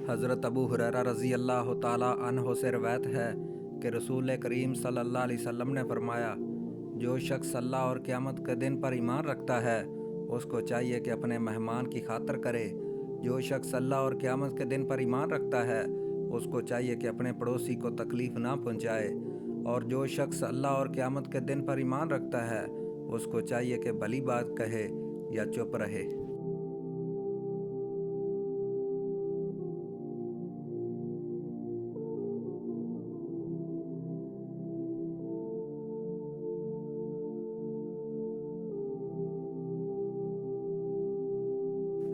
حضرت ابو ہریرہ رضی اللہ تعالیٰ عنہ سے روایت ہے کہ رسول کریم صلی اللہ علیہ وسلم نے فرمایا، جو شخص اللہ اور قیامت کے دن پر ایمان رکھتا ہے اس کو چاہیے کہ اپنے مہمان کی خاطر کرے۔ جو شخص اللہ اور قیامت کے دن پر ایمان رکھتا ہے اس کو چاہیے کہ اپنے پڑوسی کو تکلیف نہ پہنچائے، اور جو شخص اللہ اور قیامت کے دن پر ایمان رکھتا ہے اس کو چاہیے کہ بھلی بات کہے یا چپ رہے۔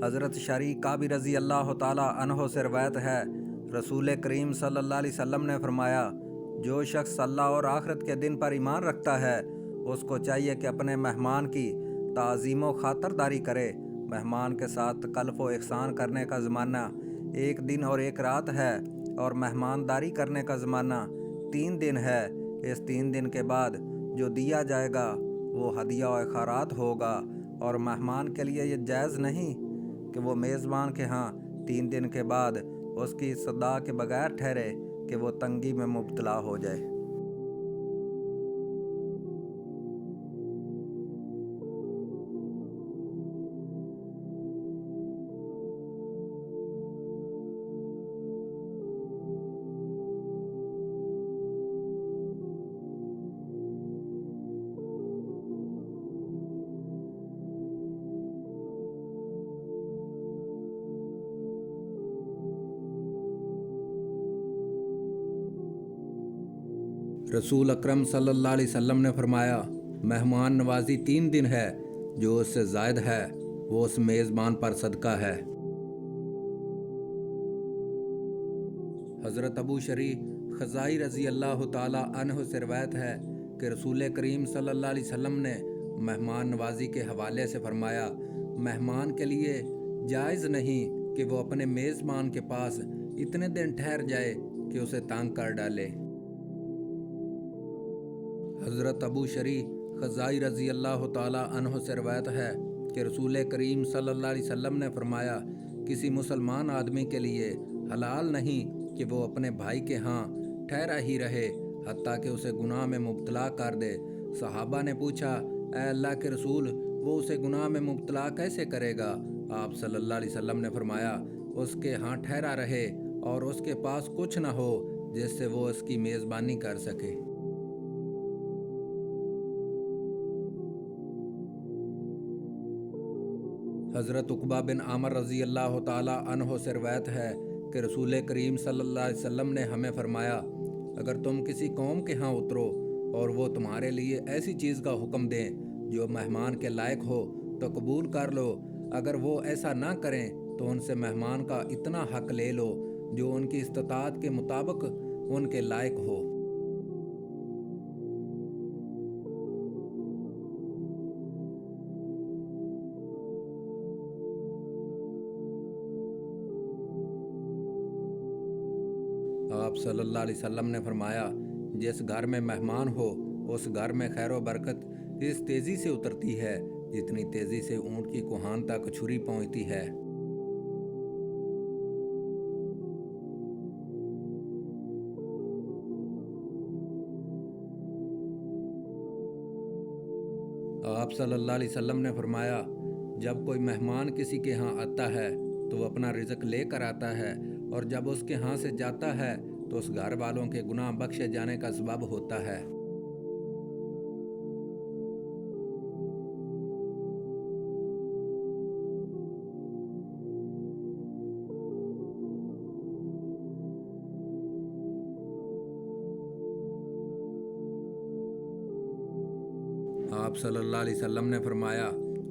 حضرت شریک کعبی رضی اللہ تعالیٰ عنہ سے روایت ہے، رسول کریم صلی اللہ علیہ وسلم نے فرمایا، جو شخص اللہ اور آخرت کے دن پر ایمان رکھتا ہے اس کو چاہیے کہ اپنے مہمان کی تعظیم و خاطرداری کرے۔ مہمان کے ساتھ تکلف و احسان کرنے کا زمانہ 1 دن اور 1 رات ہے، اور مہمانداری کرنے کا زمانہ 3 دن ہے۔ اس 3 دن کے بعد جو دیا جائے گا وہ ہدیہ و خیرات ہوگا، اور مہمان کے لیے یہ جائز نہیں کہ وہ میزبان کے ہاں 3 دن کے بعد اس کی صدا کے بغیر ٹھہرے کہ وہ تنگی میں مبتلا ہو جائے۔ رسول اکرم صلی اللہ علیہ وسلم نے فرمایا، مہمان نوازی 3 دن ہے، جو اس سے زائد ہے وہ اس میزبان پر صدقہ ہے۔ حضرت ابو شریح خزائی رضی اللہ تعالیٰ عنہ سے روایت ہے کہ رسول کریم صلی اللہ علیہ وسلم نے مہمان نوازی کے حوالے سے فرمایا، مہمان کے لیے جائز نہیں کہ وہ اپنے میزبان کے پاس اتنے دن ٹھہر جائے کہ اسے تنگ کر ڈالے۔ حضرت ابو شریح خزائی رضی اللہ تعالیٰ عنہ سے روایت ہے کہ رسول کریم صلی اللہ علیہ وسلم نے فرمایا، کسی مسلمان آدمی کے لیے حلال نہیں کہ وہ اپنے بھائی کے ہاں ٹھہرا ہی رہے حتیٰ کہ اسے گناہ میں مبتلا کر دے۔ صحابہ نے پوچھا، اے اللہ کے رسول، وہ اسے گناہ میں مبتلا کیسے کرے گا؟ آپ صلی اللہ علیہ وسلم نے فرمایا، اس کے ہاں ٹھہرا رہے اور اس کے پاس کچھ نہ ہو جس سے وہ اس کی میزبانی کر سکے۔ حضرت عقبہ بن عامر رضی اللہ تعالیٰ عنہ سے روایت ہے کہ رسول کریم صلی اللہ علیہ وسلم نے ہمیں فرمایا، اگر تم کسی قوم کے ہاں اترو اور وہ تمہارے لیے ایسی چیز کا حکم دیں جو مہمان کے لائق ہو تو قبول کر لو، اگر وہ ایسا نہ کریں تو ان سے مہمان کا اتنا حق لے لو جو ان کی استطاعت کے مطابق ان کے لائق ہو۔ آپ صلی اللہ علیہ وسلم نے فرمایا، جس گھر میں مہمان ہو اس گھر میں خیر و برکت اس تیزی سے اترتی ہے جتنی تیزی سے اونٹ کی کوہان تک چھری پہنچتی ہے۔ آپ صلی اللہ علیہ وسلم نے فرمایا، جب کوئی مہمان کسی کے ہاں آتا ہے تو وہ اپنا رزق لے کر آتا ہے، اور جب اس کے ہاں سے جاتا ہے تو اس گھر والوں کے گناہ بخشے جانے کا سبب ہوتا ہے۔ آپ صلی اللہ علیہ وسلم نے فرمایا،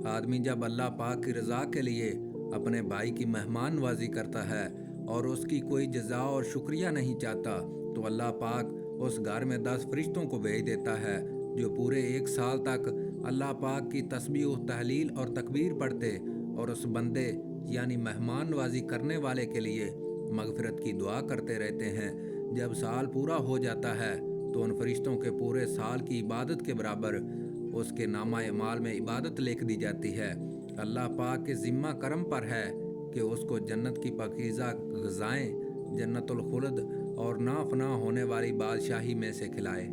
آدمی جب اللہ پاک کی رضا کے لیے اپنے بھائی کی مہمان نوازی کرتا ہے اور اس کی کوئی جزا اور شکریہ نہیں چاہتا تو اللہ پاک اس گھر میں 10 فرشتوں کو بھیج دیتا ہے جو پورے 1 سال تک اللہ پاک کی تسبیح و تحلیل اور تکبیر پڑھتے اور اس بندے یعنی مہمان نوازی کرنے والے کے لیے مغفرت کی دعا کرتے رہتے ہیں۔ جب سال پورا ہو جاتا ہے تو ان فرشتوں کے پورے سال کی عبادت کے برابر اس کے نامہ اعمال میں عبادت لکھ دی جاتی ہے۔ اللہ پاک کے ذمہ کرم پر ہے کہ اس کو جنت کی پاکیزہ غذائیں، جنت الخلد اور نافنا ہونے والی بادشاہی میں سے کھلائے۔